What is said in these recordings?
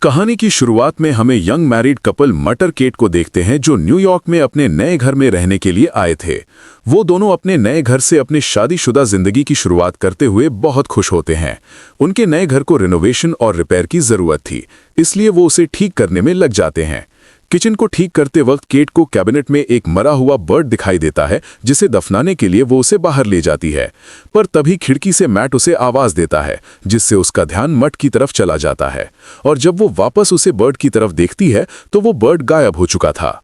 कहानी की शुरुआत में हमें यंग मैरिड कपल मटर केट को देखते हैं जो न्यूयॉर्क में अपने नए घर में रहने के लिए आए थे। वो दोनों अपने नए घर से अपनी शादीशुदा जिंदगी की शुरुआत करते हुए बहुत खुश होते हैं। उनके नए घर को रिनोवेशन और रिपेयर की जरूरत थी, इसलिए वो उसे ठीक करने में लग जाते हैं। किचन को ठीक करते वक्त केट को कैबिनेट में एक मरा हुआ बर्ड दिखाई देता है, जिसे दफनाने के लिए वो उसे बाहर ले जाती है। पर तभी खिड़की से मैट उसे आवाज देता है, जिससे उसका ध्यान मट की तरफ चला जाता है। और जब वो वापस उसे बर्ड की तरफ देखती है तो वो बर्ड गायब हो चुका था।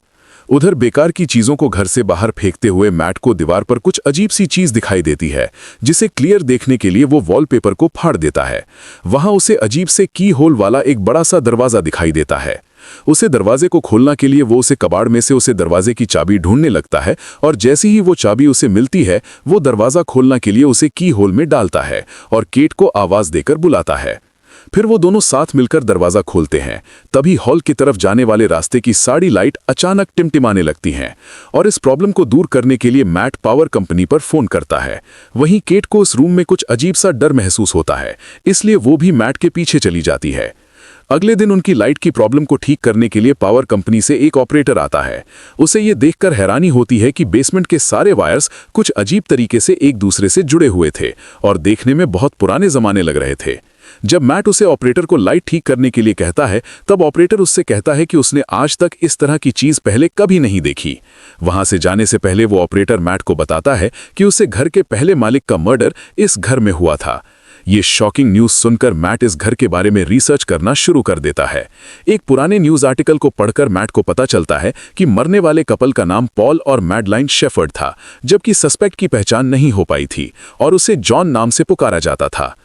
उधर बेकार की चीजों को घर से बाहर फेंकते हुए मैट को दीवार पर कुछ अजीब सी चीज दिखाई देती है, जिसे क्लियर देखने के लिए वो वॉलपेपर को फाड़ देता है। वहां उसे अजीब से की होल वाला एक बड़ा सा दरवाजा दिखाई देता है। उसे दरवाजे को खोलने के लिए वो उसे कबाड़ में से उसे दरवाजे की चाबी ढूंढने लगता है, और जैसे ही वो चाबी उसे मिलती है वो दरवाजा खोलने के लिए उसे की होल में डालता है और केट को आवाज देकर बुलाता है। फिर वो दोनों साथ मिलकर दरवाजा खोलते हैं। तभी हॉल की तरफ जाने वाले रास्ते की सारी लाइट अचानक टिमटिमाने लगती हैं, और इस प्रॉब्लम को दूर करने के लिए मैट पावर कंपनी पर फोन करता है। वहीं केट को उस रूम में कुछ अजीब सा डर महसूस होता है, इसलिए वो भी मैट के पीछे चली जाती है। अगले दिन उनकी लाइट की प्रॉब्लम को ठीक करने के लिए पावर कंपनी से एक ऑपरेटर आता है। उसे ये देखकर हैरानी होती है कि बेसमेंट के सारे वायर्स कुछ अजीब तरीके से एक दूसरे से जुड़े हुए थे और देखने में बहुत पुराने जमाने लग रहे थे। जब मैट उसे ऑपरेटर को लाइट ठीक करने के लिए कहता है, तब ऑपरेटर उससे कहता है कि उसने आज तक इस तरह की चीज पहले कभी नहीं देखी। वहां से जाने से पहले वो ऑपरेटर मैट को बताता है कि उसे घर के पहले मालिक का मर्डर इस घर में हुआ था। ये शॉकिंग न्यूज सुनकर मैट इस घर के बारे में रिसर्च करना शुरू कर देता है। एक पुराने न्यूज आर्टिकल को पढ़कर मैट को पता चलता है कि मरने वाले कपल का नाम पॉल और मैडलाइन शेफर्ड था, जबकि सस्पेक्ट की पहचान नहीं हो पाई थी और उसे जॉन नाम से पुकारा जाता था।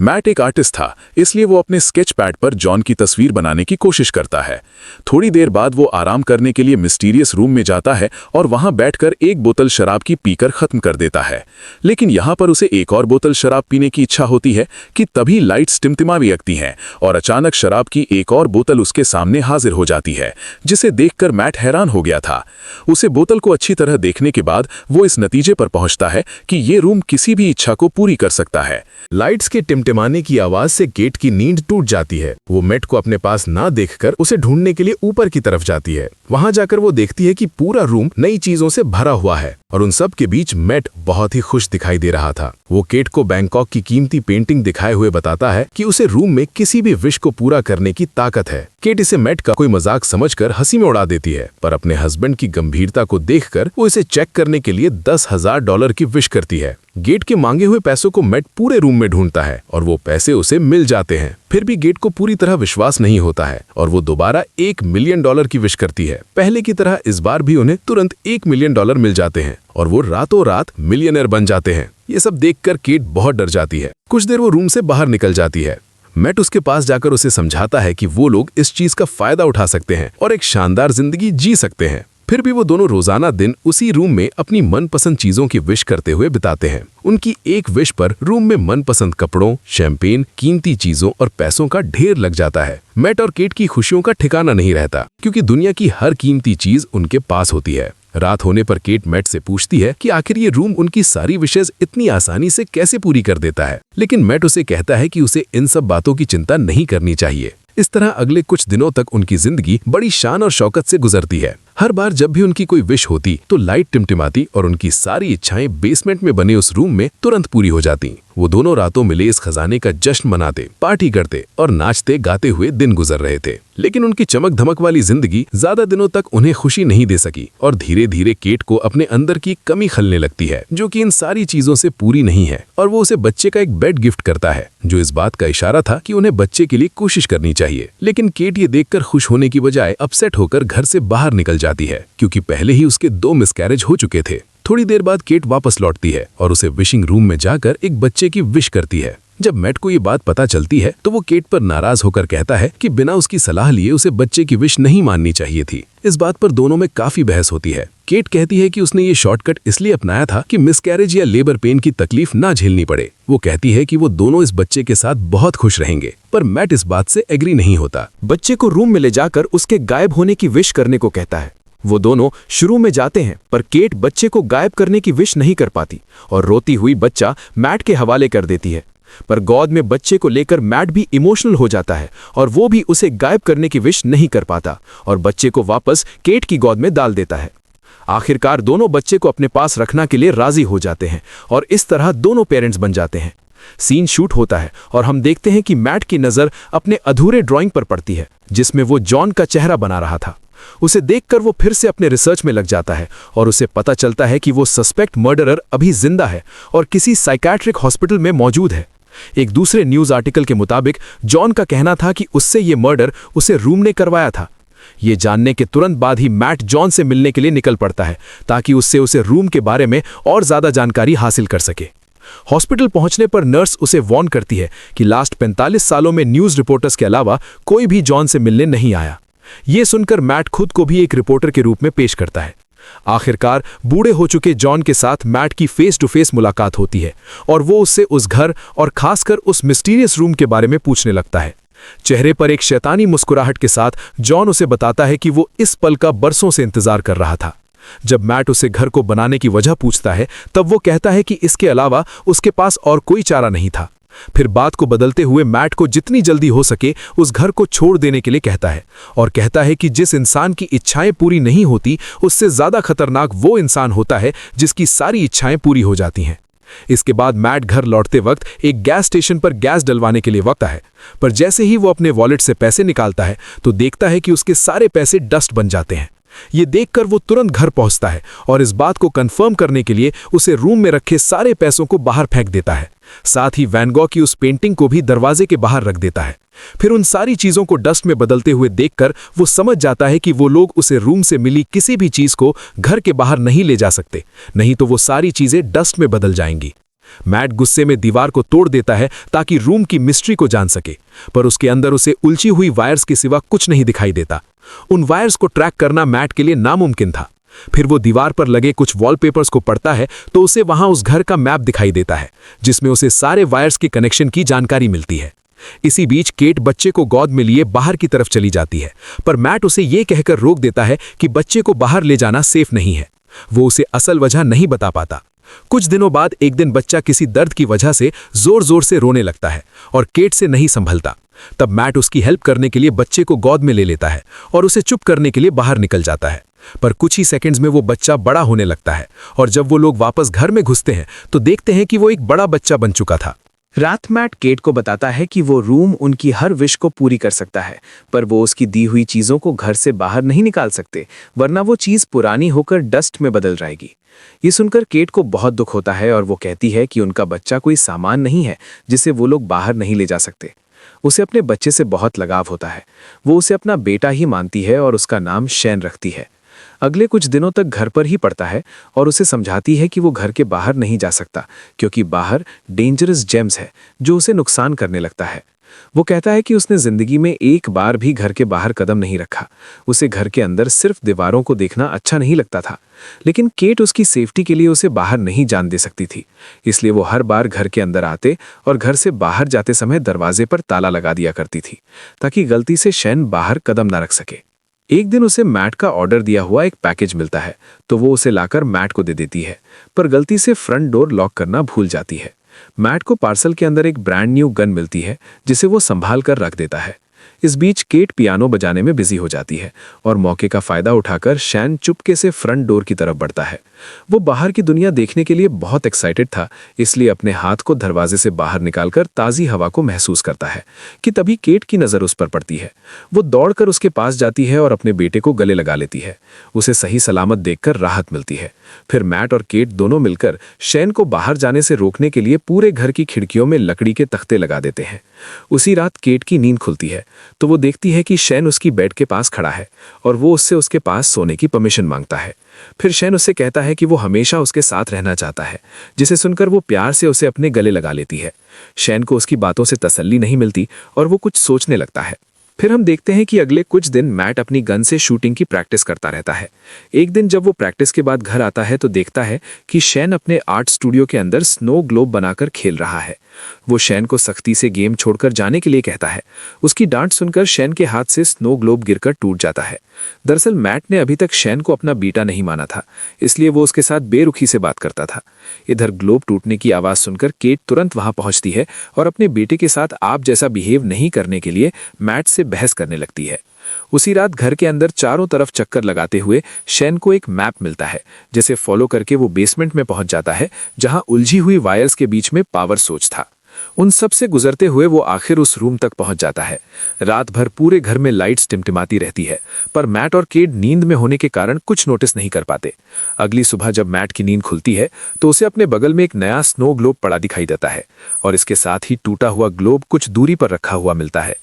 मैट एक आर्टिस्ट था, इसलिए वो अपने स्केच पैड पर जॉन की तस्वीर बनाने की कोशिश करता है। थोड़ी देर बाद वो आराम करने के लिए मिस्टीरियस रूम में जाता है और वहां बैठकर एक बोतल शराब की पीकर खत्म कर देता है। लेकिन यहां पर उसे एक और बोतल शराब पीने की इच्छा होती है कि तभी लाइट्स टिमटिमाने लगती हैं और अचानक शराब की एक और बोतल उसके सामने हाजिर हो जाती है, जिसे देखकर मैट हैरान हो गया था। उसे बोतल को अच्छी तरह देखने के बाद वो इस नतीजे पर पहुंचता है कि ये रूम किसी भी इच्छा को पूरी कर सकता है। लाइट्स के टिमटिमाने की आवाज से केट की नींद टूट जाती है। वो मैट को अपने पास ना देखकर उसे ढूंढने के लिए ऊपर की तरफ जाती है। वहां जाकर वो देखती है कि पूरा रूम नई चीजों से भरा हुआ है और उन सब के बीच मैट बहुत ही खुश दिखाई दे रहा था। वो केट को बैंकॉक की कीमती पेंटिंग दिखाए हुए बताता है कि उसे रूम में किसी भी विश को पूरा करने की ताकत है। केट इसे मैट का कोई मजाक समझकर हंसी में उड़ा देती है, पर अपने हस्बैंड की गंभीरता को देखकर वो इसे चेक करने के लिए $10,000 की विश करती है। गेट के मांगे हुए पैसों को मैट पूरे रूम में ढूंढता है और वो पैसे उसे मिल जाते हैं। फिर भी गेट को पूरी तरह विश्वास नहीं होता है और वो दोबारा $1 मिलियन की विश करती है। पहले की तरह इस बार भी उन्हें तुरंत $1 मिलियन मिल जाते हैं और वो रातों रात मिलियनर बन जाते हैं। ये सब देखकर केट बहुत डर जाती है। कुछ देर वो रूम से बाहर निकल जाती है। मैट उसके पास जाकर उसे समझाता है कि वो लोग इस चीज का फायदा उठा सकते हैं और एक शानदार जिंदगी जी सकते हैं। फिर भी वो दोनों रोजाना दिन उसी रूम में अपनी मनपसंद चीजों की विश करते हुए बिताते हैं। उनकी एक विश पर रूम में मनपसंद कपड़ों, शैंपेन, कीमती चीजों और पैसों का ढेर लग जाता है। मैट और केट की खुशियों का ठिकाना नहीं रहता, क्योंकि दुनिया की हर कीमती चीज उनके पास होती है। रात होने पर केट मैट से पूछती है कि आखिर ये रूम उनकी सारी विशेष इतनी आसानी से कैसे पूरी कर देता है, लेकिन मैट उसे कहता है कि उसे इन सब बातों की चिंता नहीं करनी चाहिए। इस तरह अगले कुछ दिनों तक उनकी जिंदगी बड़ी शान और शौकत से गुजरती है। हर बार जब भी उनकी कोई विश होती तो लाइट टिमटिमाती और उनकी सारी इच्छाएं बेसमेंट में बने उस रूम में तुरंत पूरी हो जाती। वो दोनों रातों मिले इस खजाने का जश्न मनाते, पार्टी करते और नाचते गाते हुए दिन गुजर रहे थे। लेकिन उनकी चमक धमक वाली जिंदगी ज्यादा दिनों तक उन्हें खुशी नहीं दे सकी और धीरे धीरे केट को अपने अंदर की कमी खलने लगती है, जो कि इन सारी चीजों से पूरी नहीं है। और वो उसे बच्चे का एक बेड गिफ्ट करता है, जो इस बात का इशारा था कि उन्हें बच्चे के लिए कोशिश करनी चाहिए। लेकिन केट ये देखकर खुश होने की बजाय अपसेट होकर घर से बाहर निकल जाती है, क्योंकि पहले ही उसके 2 मिसकैरेज हो चुके थे। थोड़ी देर बाद केट वापस लौटती है और उसे विशिंग रूम में जाकर एक बच्चे की विश करती है। जब मैट को ये बात पता चलती है तो वो केट पर नाराज होकर कहता है कि बिना उसकी सलाह लिए उसे बच्चे की विश नहीं माननी चाहिए थी। इस बात पर दोनों में काफी बहस होती है। केट कहती है कि उसने ये शॉर्टकट इसलिए अपनाया था कि मिसकैरेज या लेबर पेन की तकलीफ ना झेलनी पड़े। वो कहती है कि वो दोनों इस बच्चे के साथ बहुत खुश रहेंगे, पर मैट इस बात से एग्री नहीं होता। बच्चे को रूम में ले जाकर उसके गायब होने की विश करने को कहता है। वो दोनों शुरू में जाते हैं, पर केट बच्चे को गायब करने की विश नहीं कर पाती और रोती हुई बच्चा मैट के हवाले कर देती है। पर गोद में बच्चे को लेकर मैट भी इमोशनल हो जाता है और वो भी उसे गायब करने की विश नहीं कर पाता और बच्चे को वापस केट की गोद में डाल देता है। आखिरकार दोनों बच्चे को अपने पास रखने के लिए राजी हो जाते हैं और इस तरह दोनों पेरेंट्स बन जाते हैं। सीन शूट होता है और हम देखते हैं कि मैट की नज़र अपने अधूरे ड्राइंग पर पड़ती है जिसमें वो जॉन का चेहरा बना रहा था। उसे देखकर वो फिर से अपने रिसर्च में लग जाता है और उसे पता चलता है कि वो सस्पेक्ट मर्डरर अभी जिंदा है और किसी साइकियाट्रिक हॉस्पिटल में मौजूद है। एक दूसरे न्यूज़ आर्टिकल के मुताबिक जॉन का कहना था कि उससे ये मर्डर उसे रूम ने करवाया था। ये जानने के तुरंत बाद ही मैट जॉन से मिलने के लिए निकल पड़ता है ताकि उससे उसे रूम के बारे में और ज़्यादा जानकारी हासिल कर सके। हॉस्पिटल पहुंचने पर नर्स उसे वार्न करती है कि लास्ट 45 सालों में न्यूज़ रिपोर्टर्स के अलावा कोई भी जॉन से मिलने नहीं आया। ये सुनकर मैट खुद को भी एक रिपोर्टर के रूप में पेश करता है। आखिरकार बूढ़े हो चुके जॉन के साथ मैट की फेस टू फेस मुलाकात होती है और वो उससे उस घर और खासकर उस मिस्टीरियस रूम के बारे में पूछने लगता है। चेहरे पर एक शैतानी मुस्कुराहट के साथ जॉन उसे बताता है कि वो इस पल का बरसों से इंतजार कर रहा था। जब मैट उसे घर को बनाने की वजह पूछता है तब वो कहता है कि इसके अलावा उसके पास और कोई चारा नहीं था। फिर बात को बदलते हुए मैट को जितनी जल्दी हो सके उस घर को छोड़ देने के लिए कहता है और कहता है कि जिस इंसान की इच्छाएं पूरी नहीं होती उससे ज़्यादा खतरनाक वो इंसान होता है जिसकी सारी इच्छाएं पूरी हो जाती हैं। इसके बाद मैट घर लौटते वक्त एक गैस स्टेशन पर गैस डलवाने के लिए वक्त है, पर जैसे ही वो अपने वॉलेट से पैसे निकालता है तो देखता है कि उसके सारे पैसे डस्ट बन जाते हैं। ये देखकर वो तुरंत घर पहुंचता है और इस बात को कंफर्म करने के लिए उसे रूम में रखे सारे पैसों को बाहर फेंक देता है। साथ ही वैन गॉग की उस पेंटिंग को भी दरवाजे के बाहर रख देता है। फिर उन सारी चीजों को डस्ट में बदलते हुए देखकर वो समझ जाता है कि वो लोग उसे रूम से मिली किसी भी चीज को घर के बाहर नहीं ले जा सकते, नहीं तो वो सारी चीजें डस्ट में बदल जाएंगी। मैट गुस्से में दीवार को तोड़ देता है ताकि रूम की मिस्ट्री को जान सके, पर उसके अंदर उसे उलझी हुई वायर्स के सिवा कुछ नहीं दिखाई देता। उन वायर्स को ट्रैक करना मैट के लिए नामुमकिन था। फिर वो दीवार पर लगे कुछ वॉलपेपर्स को पढ़ता है तो उसे वहां उस घर का मैप दिखाई देता है जिसमें उसे सारे वायर्स के कनेक्शन की जानकारी मिलती है। इसी बीच केट बच्चे को गोद में लिए बाहर की तरफ चली जाती है, पर मैट उसे ये कहकर रोक देता है कि बच्चे को बाहर ले जाना सेफ नहीं है। वो उसे असल वजह नहीं बता पाता। कुछ दिनों बाद एक दिन बच्चा किसी दर्द की वजह से जोर जोर से रोने लगता है और केट से नहीं संभलता। तब मैट उसकी हेल्प करने के लिए बच्चे को गोद में ले लेता है और उसे चुप करने के लिए बाहर निकल जाता है। पर कुछ ही सेकंड्स में वो बच्चा बड़ा होने लगता है और जब वो लोग वापस घर में घुसते हैं तो देखते हैं कि वो एक बड़ा बच्चा बन चुका था। रात मैट केट को बताता है कि वो रूम उनकी हर विश को पूरी कर सकता है, पर वो उसकी दी हुई चीज़ों को घर से बाहर नहीं निकाल सकते, वरना वो चीज़ पुरानी होकर डस्ट में बदल जाएगी। ये सुनकर केट को बहुत दुख होता है और वो कहती है कि उनका बच्चा कोई सामान नहीं है जिसे वो लोग बाहर नहीं ले जा सकते। उसे अपने बच्चे से बहुत लगाव होता है। वो उसे अपना बेटा ही मानती है और उसका नाम शैन रखती है। अगले कुछ दिनों तक घर पर ही पड़ता है और उसे समझाती है कि वो घर के बाहर नहीं जा सकता क्योंकि बाहर डेंजरस जेम्स है जो उसे नुकसान करने लगता है। वो कहता है कि उसने जिंदगी में एक बार भी घर के बाहर कदम नहीं रखा। उसे घर के अंदर सिर्फ दीवारों को देखना अच्छा नहीं लगता था, लेकिन केट उसकी सेफ्टी के लिए उसे बाहर नहीं जान दे सकती थी। इसलिए वो हर बार घर के अंदर आते और घर से बाहर जाते समय दरवाजे पर ताला लगा दिया करती थी ताकि गलती से शैन बाहर कदम ना रख सके। एक दिन उसे मैट का ऑर्डर दिया हुआ एक पैकेज मिलता है तो वो उसे लाकर मैट को दे देती है, पर गलती से फ्रंट डोर लॉक करना भूल जाती है। मैट को पार्सल के अंदर एक ब्रांड न्यू गन मिलती है जिसे वो संभाल कर रख देता है। इस बीच केट पियानो बजाने में बिजी हो जाती है और मौके का फायदा उठाकर शैन चुपके से फ्रंट डोर की तरफ बढ़ता है। वो बाहर की दुनिया देखने के लिए बहुत एक्साइटेड था, इसलिए अपने हाथ को दरवाजे से बाहर निकालकर ताज़ी हवा को महसूस करता है कि तभी केट की नज़र उस पर पड़ती है। वो दौड़कर उसके पास जाती है और अपने बेटे को गले लगा लेती है। उसे सही सलामत देखकर राहत मिलती है। फिर मैट और केट दोनों मिलकर शैन को बाहर जाने से रोकने के लिए पूरे घर की खिड़कियों में लकड़ी के तख्ते लगा देते हैं। उसी रात केट की नींद खुलती है तो वो देखती है कि शैन उसकी बेड के पास खड़ा है और वो उससे उसके पास सोने की परमिशन मांगता है। फिर शैन उससे कहता है कि वो हमेशा उसके साथ रहना चाहता है, जिसे सुनकर वो प्यार से उसे अपने गले लगा लेती है। शैन को उसकी बातों से तसल्ली नहीं मिलती और वो कुछ सोचने लगता है। फिर हम देखते हैं कि अगले कुछ दिन मैट अपनी गन से शूटिंग की प्रैक्टिस करता रहता है। एक दिन जब वो प्रैक्टिस के बाद घर आता है तो देखता है कि शैन अपने आर्ट स्टूडियो के अंदर स्नो ग्लोब बनाकर खेल रहा है। वो शैन को सख्ती से गेम छोड़कर जाने के लिए कहता है। उसकी डांट सुनकर शैन के हाथ से स्नो ग्लोब गिरकर टूट जाता है। दरअसल मैट ने अभी तक शैन को अपना बेटा नहीं माना था, इसलिए वो उसके साथ बेरुखी से बात करता था। इधर ग्लोब टूटने की आवाज सुनकर केट तुरंत वहां पहुंचती है और अपने बेटे के साथ आप जैसा बिहेव नहीं करने के लिए मैट से बहस करने लगती है। उसी रात घर के अंदर चारों तरफ चक्कर लगाते हुए शैन को एक मैप मिलता है, जिसे फॉलो करके वो बेसमेंट में पहुंच जाता है, जहां उलझी हुई वायर्स के बीच में पावर सोच था। उन सब से गुजरते हुए वो आखिर उस रूम तक पहुंच जाता है। रात भर पूरे घर में लाइट्स टिमटिमाती रहती है, पर मैट और केट नींद में होने के कारण कुछ नोटिस नहीं कर पाते। अगली सुबह जब मैट की नींद खुलती है तो उसे अपने बगल में एक नया स्नो ग्लोब पड़ा दिखाई देता है और इसके साथ ही टूटा हुआ ग्लोब कुछ दूरी पर रखा हुआ मिलता है।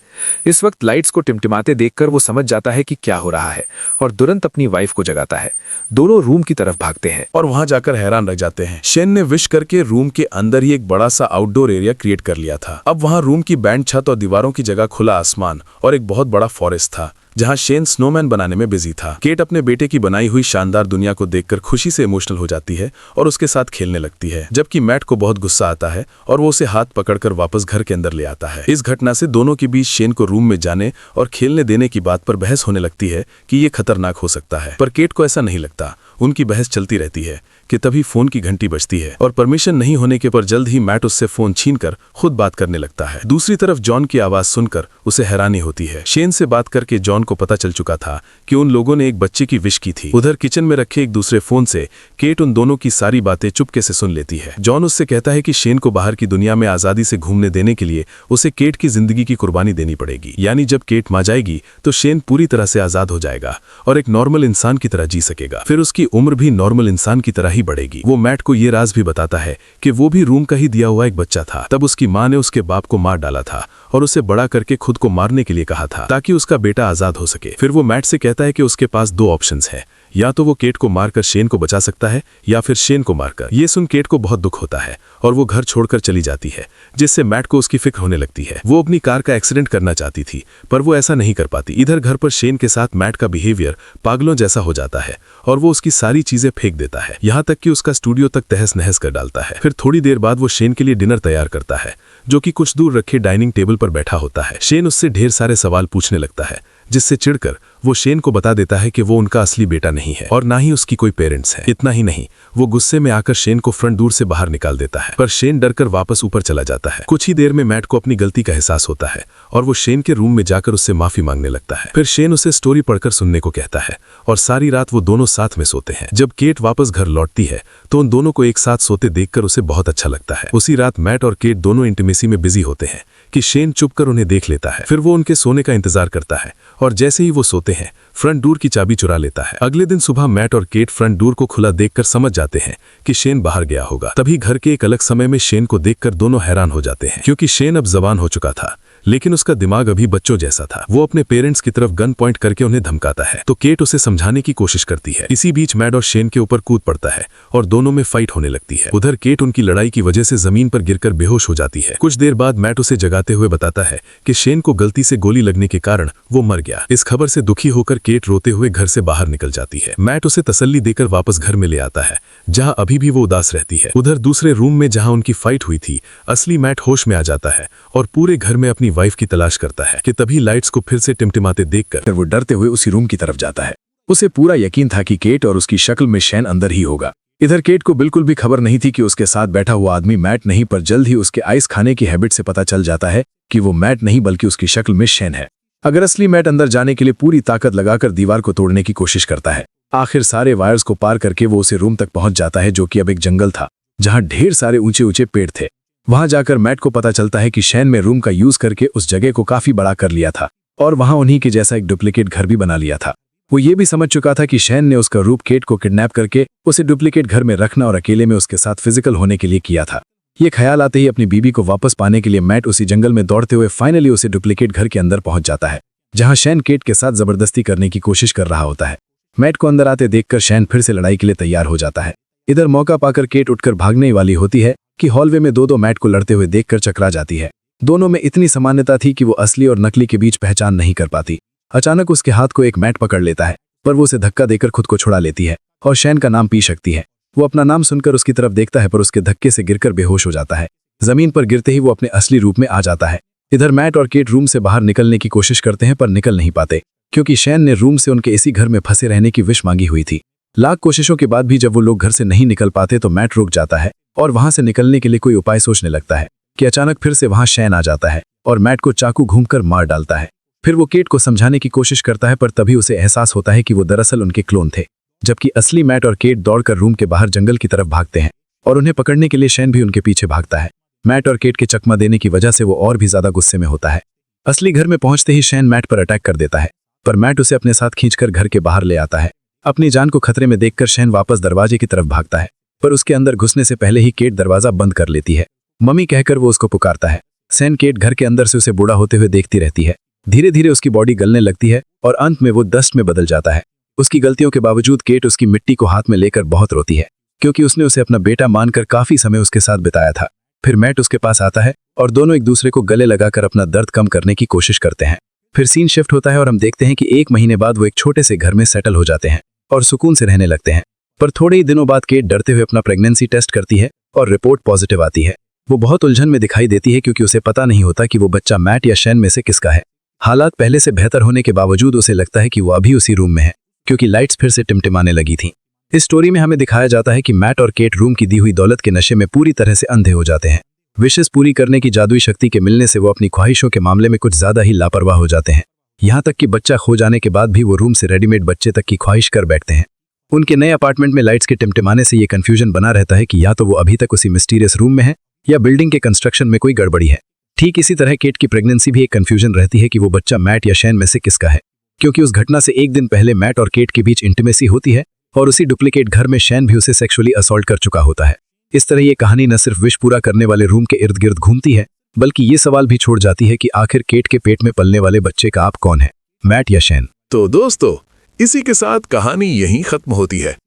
इस वक्त लाइट्स को टिमटिमाते देखकर वो समझ जाता है कि क्या हो रहा है और तुरंत अपनी वाइफ को जगाता है। दोनों रूम की तरफ भागते हैं और वहां जाकर हैरान रह जाते हैं। शेन ने विश करके रूम के अंदर ही एक बड़ा सा आउटडोर एरिया क्रिएट कर लिया था। अब वहां रूम की बैंड छत और दीवारों की जगह खुला आसमान और एक बहुत बड़ा फॉरेस्ट था, जहां शेन स्नोमैन बनाने में बिजी था। केट अपने बेटे की बनाई हुई शानदार दुनिया को देखकर खुशी से इमोशनल हो जाती है और उसके साथ खेलने लगती है, जबकि मैट को बहुत गुस्सा आता है और वो उसे हाथ पकड़कर वापस घर के अंदर ले आता है। इस घटना से दोनों के बीच शेन को रूम में जाने और खेलने देने की बात पर बहस होने लगती है कि ये खतरनाक हो सकता है, पर केट को ऐसा नहीं लगता। उनकी बहस चलती रहती है कि तभी फोन की घंटी बजती है और परमिशन नहीं होने के पर जल्द ही मैट उससे फोन छीनकर खुद बात करने लगता है। दूसरी तरफ जॉन की आवाज सुनकर उसे हैरानी होती है। शेन से बात करके जॉन को पता चल चुका था कि उन लोगों ने एक बच्चे की विश की थी। उधर किचन में रखे एक दूसरे फोन से केट उन दोनों की सारी बातें चुपके से सुन लेती है। जॉन उससे कहता है कि शेन को बाहर की दुनिया में आजादी से घूमने देने के लिए उसे केट की जिंदगी की कुर्बानी देनी पड़ेगी, यानी जब केट मां जाएगी तो शेन पूरी तरह से आजाद हो जाएगा और एक नॉर्मल इंसान की तरह जी सकेगा। फिर उसकी उम्र भी नॉर्मल इंसान की तरह ही बढ़ेगी। वो मैट को ये राज भी बताता है कि वो भी रूम का ही दिया हुआ एक बच्चा था। तब उसकी मां ने उसके बाप को मार डाला था और उसे बड़ा करके खुद को मारने के लिए कहा था ताकि उसका बेटा आजाद हो सके। फिर वो मैट से कहता है कि उसके पास दो ऑप्शंस हैं, या तो वो केट को मारकर शेन को बचा सकता है या फिर शेन को मारकर। ये सुन केट को बहुत दुख होता है और वो घर छोड़कर चली जाती है, जिससे मैट को उसकी फिक्र होने लगती है। वो अपनी कार का एक्सीडेंट करना चाहती थी, पर वो ऐसा नहीं कर पाती। इधर घर पर शेन के साथ मैट का बिहेवियर पागलों जैसा हो जाता है और वो उसकी सारी चीजें फेंक देता है, यहाँ तक कि उसका स्टूडियो तक तहस नहस कर डालता है। फिर थोड़ी देर बाद वो शेन के लिए डिनर तैयार करता है, जो कि कुछ दूर रखे डाइनिंग टेबल पर बैठा होता है। शेन उससे ढेर सारे सवाल पूछने लगता है, जिससे चिढ़कर वो शेन को बता देता है कि वो उनका असली बेटा नहीं है और ना ही उसकी कोई पेरेंट्स है। इतना ही नहीं, वो गुस्से में आकर शेन को फ्रंट डोर से बाहर निकाल देता है, पर शेन डरकर वापस ऊपर चला जाता है। कुछ ही देर में मैट को अपनी गलती का एहसास होता है और वो शेन के रूम में जाकर उससे माफी मांगने लगता है। फिर शेन उसे स्टोरी पढ़कर सुनने को कहता है और सारी रात वो दोनों साथ में सोते हैं। जब केट वापस घर लौटती है तो उन दोनों को एक साथ सोते देखकर उसे बहुत अच्छा लगता है। उसी रात मैट और केट दोनों इंटीमेसी में बिजी होते हैं कि शेन चुपकर उन्हें देख लेता है। फिर वो उनके सोने का इंतजार करता है और जैसे ही वो सोते हैं फ्रंट डोर की चाबी चुरा लेता है। अगले दिन सुबह मैट और केट फ्रंट डोर को खुला देखकर समझ जाते हैं कि शेन बाहर गया होगा। तभी घर के एक अलग समय में शेन को देखकर दोनों हैरान हो जाते हैं, क्योंकि शेन अब जवान हो चुका था, लेकिन उसका दिमाग अभी बच्चों जैसा था। वो अपने पेरेंट्स की तरफ गन पॉइंट करके उन्हें धमकाता है, तो केट उसे समझाने की कोशिश करती है। इसी बीच मैट और शेन के ऊपर कूद पड़ता है और दोनों में फाइट होने लगती है। उधर केट उनकी लड़ाई की वजह से जमीन पर गिरकर बेहोश हो जाती है। कुछ देर बाद मैट उसे जगाते हुए बताता है कि शेन को गलती से गोली लगने के कारण वो मर गया। इस खबर से दुखी होकर केट रोते हुए घर से बाहर निकल जाती है। मैट उसे तसल्ली देकर वापस घर में ले आता है, जहां अभी भी वो उदास रहती है। उधर दूसरे रूम में जहां उनकी फाइट हुई थी, असली मैट होश में आ जाता है और पूरे घर में अपनी वाइफ की तलाश करता है कि तभी लाइट्स को फिर से टिमटिमाते देखकर वो डरते हुए उसी रूम की तरफ जाता है। उसे पूरा यकीन था कि केट और उसकी शक्ल में शेन अंदर ही होगा। इधर केट को बिल्कुल भी खबर नहीं थी कि उसके साथ बैठा हुआ आदमी मैट नहीं, पर जल्द ही उसके आइस खाने की हैबिट से पता चल जाता है कि वो मैट नहीं बल्कि उसकी शक्ल में शेन है। अगर असली मैट अंदर जाने के लिए पूरी ताकत लगाकर दीवार को तोड़ने की कोशिश करता है। आखिर सारे वायर्स को पार करके वो उसे रूम तक पहुंच जाता है, जो कि अब एक जंगल था, जहां ढेर सारे ऊंचे ऊंचे पेड़ थे। वहां जाकर मैट को पता चलता है कि शेन में रूम का यूज करके उस जगह को काफी बड़ा कर लिया था और वहां उन्हीं के जैसा एक डुप्लीकेट घर भी बना लिया था। वो ये भी समझ चुका था कि शेन ने उसका रूप केट को किडनैप करके उसे डुप्लीकेट घर में रखना और अकेले में उसके साथ फिजिकल होने के लिए किया था। ये ख्याल आते ही अपनी बीबी को वापस पाने के लिए मैट उसी जंगल में दौड़ते हुए फाइनली उसे डुप्लीकेट घर के अंदर पहुंच जाता है, जहां शेन केट के साथ जबरदस्ती करने की कोशिश कर रहा होता है। मैट को अंदर आते देखकर शेन फिर से लड़ाई के लिए तैयार हो जाता है। इधर मौका पाकर केट उठकर भागने वाली होती है कि हॉलवे में दो मैट को लड़ते हुए देखकर चकरा जाती है। दोनों में इतनी समानता थी कि वो असली और नकली के बीच पहचान नहीं कर पाती। अचानक उसके हाथ को एक मैट पकड़ लेता है, पर वो उसे धक्का देकर खुद को छुड़ा लेती है और शैन का नाम पी सकती है। वो अपना नाम सुनकर उसकी तरफ देखता है, पर उसके धक्के से गिरकर बेहोश हो जाता है। जमीन पर गिरते ही वो अपने असली रूप में आ जाता है। इधर मैट और केट रूम से बाहर निकलने की कोशिश करते हैं, पर निकल नहीं पाते, क्योंकि शैन ने रूम से उनके इसी घर में फंसे रहने की विश मांगी हुई थी। लाख कोशिशों के बाद भी जब वो लोग घर से नहीं निकल पाते तो मैट रुक जाता है और वहां से निकलने के लिए कोई उपाय सोचने लगता है कि अचानक फिर से वहां शैन आ जाता है और मैट को चाकू घूमकर मार डालता है। फिर वो केट को समझाने की कोशिश करता है, पर तभी उसे एहसास होता है कि वो दरअसल उनके क्लोन थे, जबकि असली मैट और केट दौड़कर रूम के बाहर जंगल की तरफ भागते हैं और उन्हें पकड़ने के लिए शैन भी उनके पीछे भागता है। मैट और केट के चकमा देने की वजह से वो और भी ज्यादा गुस्से में होता है। असली घर में पहुंचते ही शैन मैट पर अटैक कर देता है, पर मैट उसे अपने साथ खींचकर घर के बाहर ले आता है। अपनी जान को खतरे में देखकर शैन वापस दरवाजे की तरफ भागता है, पर उसके अंदर घुसने से पहले ही केट दरवाजा बंद कर लेती है। मम्मी कहकर वो उसको पुकारता है। शैन केट घर के अंदर से उसे बूढ़ा होते हुए देखती रहती है। धीरे धीरे उसकी बॉडी गलने लगती है और अंत में वो डस्ट में बदल जाता है। उसकी गलतियों के बावजूद केट उसकी मिट्टी को हाथ में लेकर बहुत रोती है, क्योंकि उसने उसे अपना बेटा मानकर काफी समय उसके साथ बिताया था। फिर मैट उसके पास आता है और दोनों एक दूसरे को गले लगाकर अपना दर्द कम करने की कोशिश करते हैं। फिर सीन शिफ्ट होता है और हम देखते हैं कि 1 महीने बाद वो एक छोटे से घर में सेटल हो जाते हैं और सुकून से रहने लगते हैं। पर थोड़े ही दिनों बाद केट डरते हुए अपना प्रेगनेंसी टेस्ट करती है और रिपोर्ट पॉजिटिव आती है। वो बहुत उलझन में दिखाई देती है, क्योंकि उसे पता नहीं होता कि वो बच्चा मैट या शैन में से किसका है। हालात पहले से बेहतर होने के बावजूद उसे लगता है कि वो अभी उसी रूम में है, क्योंकि लाइट्स फिर से टिमटिमाने लगी थीं। इस स्टोरी में हमें दिखाया जाता है कि मैट और केट रूम की दी हुई दौलत के नशे में पूरी तरह से अंधे हो जाते हैं। विशेष पूरी करने की जादुई शक्ति के मिलने से वो अपनी ख्वाहिशों के मामले में कुछ ज्यादा ही लापरवाह हो जाते हैं। यहाँ तक कि बच्चा खो जाने के बाद भी वो रूम से रेडीमेड बच्चे तक की ख्वाहिश कर बैठते हैं। उनके नए अपार्टमेंट में लाइट्स के टिमटिमाने से ये कंफ्यूजन बना रहता है कि या तो वो अभी तक उसी मिस्टीरियस रूम में है या बिल्डिंग के कंस्ट्रक्शन में कोई गड़बड़ी है। ठीक इसी तरह केट की प्रेगनेंसी भी एक कंफ्यूजन रहती है कि वो बच्चा मैट या शैन में से किसका है, क्योंकि उस घटना से 1 दिन पहले मैट और केट के बीच इंटीमेसी होती है और उसी डुप्लीकेट घर में शैन भी उसे सेक्सुअली असॉल्ट कर चुका होता है। इस तरह ये कहानी न सिर्फ विश पूरा करने वाले रूम के इर्द गिर्द घूमती है, बल्कि ये सवाल भी छोड़ जाती है कि आखिर केट के पेट में पलने वाले बच्चे का आप कौन है, मैट या शैन। तो दोस्तों, इसी के साथ कहानी यहीं खत्म होती है।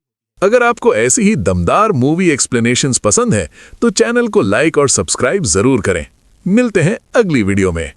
अगर आपको ऐसी ही दमदार मूवी एक्सप्लेनेशंस पसंद है तो चैनल को लाइक और सब्सक्राइब जरूर करें। मिलते हैं अगली वीडियो में।